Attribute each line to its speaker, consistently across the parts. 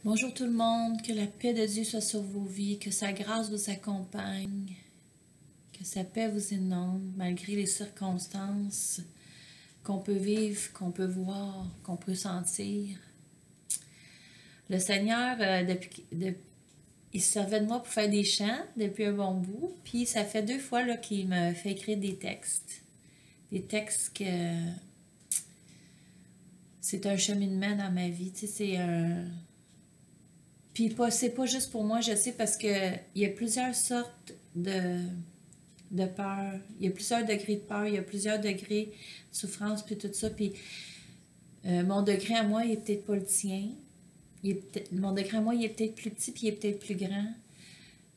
Speaker 1: Bonjour tout le monde, que la paix de Dieu soit sur vos vies, que sa grâce vous accompagne, que sa paix vous inonde malgré les circonstances qu'on peut vivre, qu'on peut voir, qu'on peut sentir. Le Seigneur, il se servait de moi pour faire des chants depuis un bon bout, puis ça fait 2 fois qu'il me fait écrire des textes. Des textes que c'est un cheminement dans ma vie, tu sais, c'est un... Puis c'est pas juste pour moi, je sais, parce qu'il y a plusieurs sortes de peur. Il y a plusieurs degrés de peur, il y a plusieurs degrés de souffrance, puis tout ça. Puis mon degré à moi, il est peut-être pas le tien. Mon degré à moi, il est peut-être plus petit, puis il est peut-être plus grand.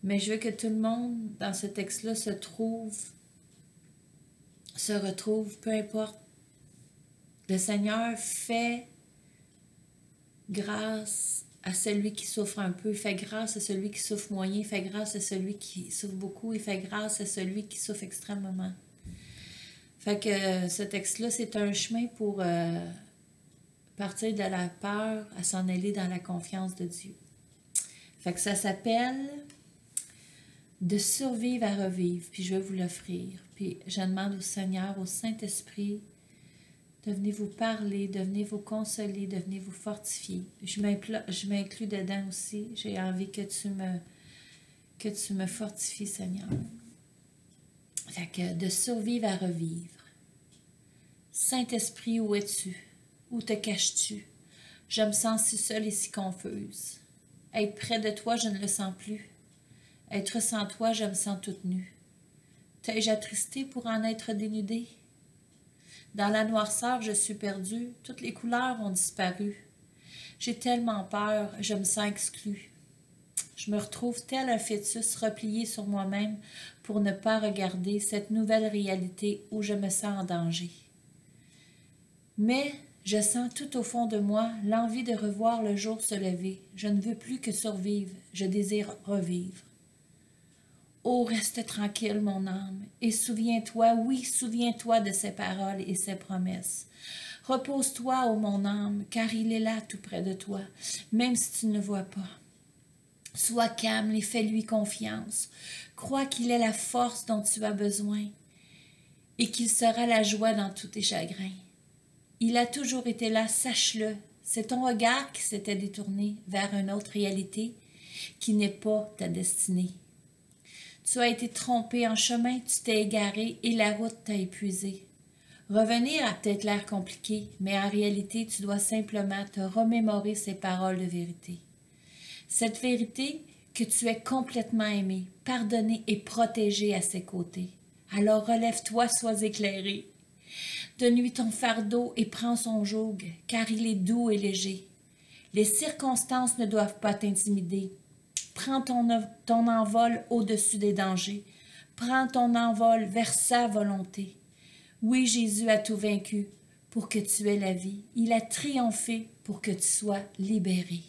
Speaker 1: Mais je veux que tout le monde, dans ce texte-là, se retrouve, peu importe. Le Seigneur fait grâce à celui qui souffre un peu, il fait grâce à celui qui souffre moyen, il fait grâce à celui qui souffre beaucoup, il fait grâce à celui qui souffre extrêmement. Fait que ce texte-là, c'est un chemin pour partir de la peur à s'en aller dans la confiance de Dieu. Fait que ça s'appelle « De survivre à revivre », puis je vais vous l'offrir. Puis je demande au Seigneur, au Saint-Esprit, de venir vous parler, de venir vous consoler, de venir vous fortifier. Je m'inclus dedans aussi. J'ai envie que tu me fortifies, Seigneur. Fait que de survivre à revivre. Saint-Esprit, où es-tu? Où te caches-tu? Je me sens si seule et si confuse. Être près de toi, je ne le sens plus. Être sans toi, je me sens toute nue. T'ai-je attristé pour en être dénudée? Dans la noirceur, je suis perdue, toutes les couleurs ont disparu. J'ai tellement peur, je me sens exclue. Je me retrouve tel un fœtus replié sur moi-même pour ne pas regarder cette nouvelle réalité où je me sens en danger. Mais je sens tout au fond de moi l'envie de revoir le jour se lever. Je ne veux plus que survivre, je désire revivre. Oh, reste tranquille, mon âme, et souviens-toi, oui, souviens-toi de ses paroles et ses promesses. Repose-toi, ô mon âme, car il est là tout près de toi, même si tu ne le vois pas. Sois calme et fais-lui confiance. Crois qu'il est la force dont tu as besoin et qu'il sera la joie dans tous tes chagrins. Il a toujours été là, sache-le. C'est ton regard qui s'était détourné vers une autre réalité qui n'est pas ta destinée. Tu as été trompé en chemin, tu t'es égaré et la route t'a épuisé. Revenir a peut-être l'air compliqué, mais en réalité, tu dois simplement te remémorer ces paroles de vérité. Cette vérité que tu es complètement aimé, pardonné et protégé à ses côtés. Alors relève-toi, sois éclairé. De nuit ton fardeau et prends son joug, car il est doux et léger. Les circonstances ne doivent pas t'intimider. Prends ton envol au-dessus des dangers. Prends ton envol vers sa volonté. Oui, Jésus a tout vaincu pour que tu aies la vie. Il a triomphé pour que tu sois libéré.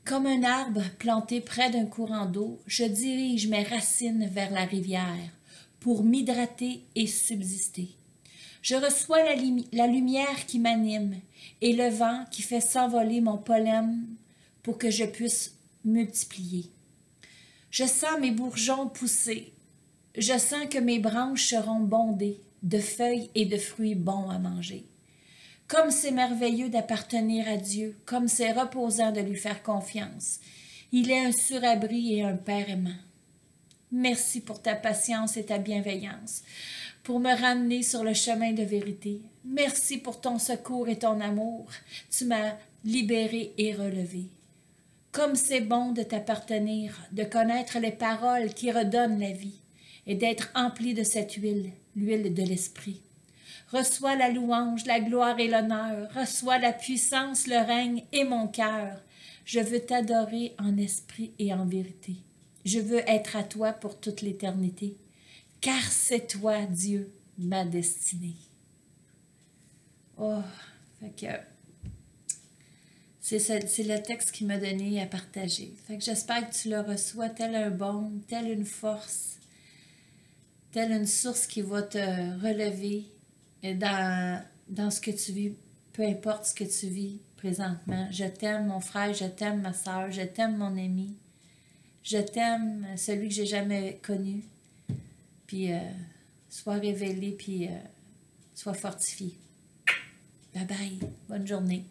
Speaker 1: Comme un arbre planté près d'un courant d'eau, je dirige mes racines vers la rivière pour m'hydrater et subsister. Je reçois la lumière qui m'anime et le vent qui fait s'envoler mon pollen pour que je puisse multiplier. Je sens mes bourgeons pousser. Je sens que mes branches seront bondées de feuilles et de fruits bons à manger. Comme c'est merveilleux d'appartenir à Dieu, comme c'est reposant de lui faire confiance. Il est un surabri et un Père aimant. Merci pour ta patience et ta bienveillance, pour me ramener sur le chemin de vérité. Merci pour ton secours et ton amour. Tu m'as libéré et relevé. Comme c'est bon de t'appartenir, de connaître les paroles qui redonnent la vie et d'être empli de cette huile, l'huile de l'esprit. Reçois la louange, la gloire et l'honneur. Reçois la puissance, le règne et mon cœur. Je veux t'adorer en esprit et en vérité. Je veux être à toi pour toute l'éternité, car c'est toi, Dieu, ma destinée. Oh, fait que c'est le texte qui m'a donné à partager. Fait que j'espère que tu le reçois tel un baume, tel une force, telle une source qui va te relever dans ce que tu vis, peu importe ce que tu vis, présentement. Je t'aime, mon frère, je t'aime, ma soeur, je t'aime, mon ami. Je t'aime, celui que j'ai jamais connu. Puis, sois révélé, puis sois fortifié. Bye bye. Bonne journée.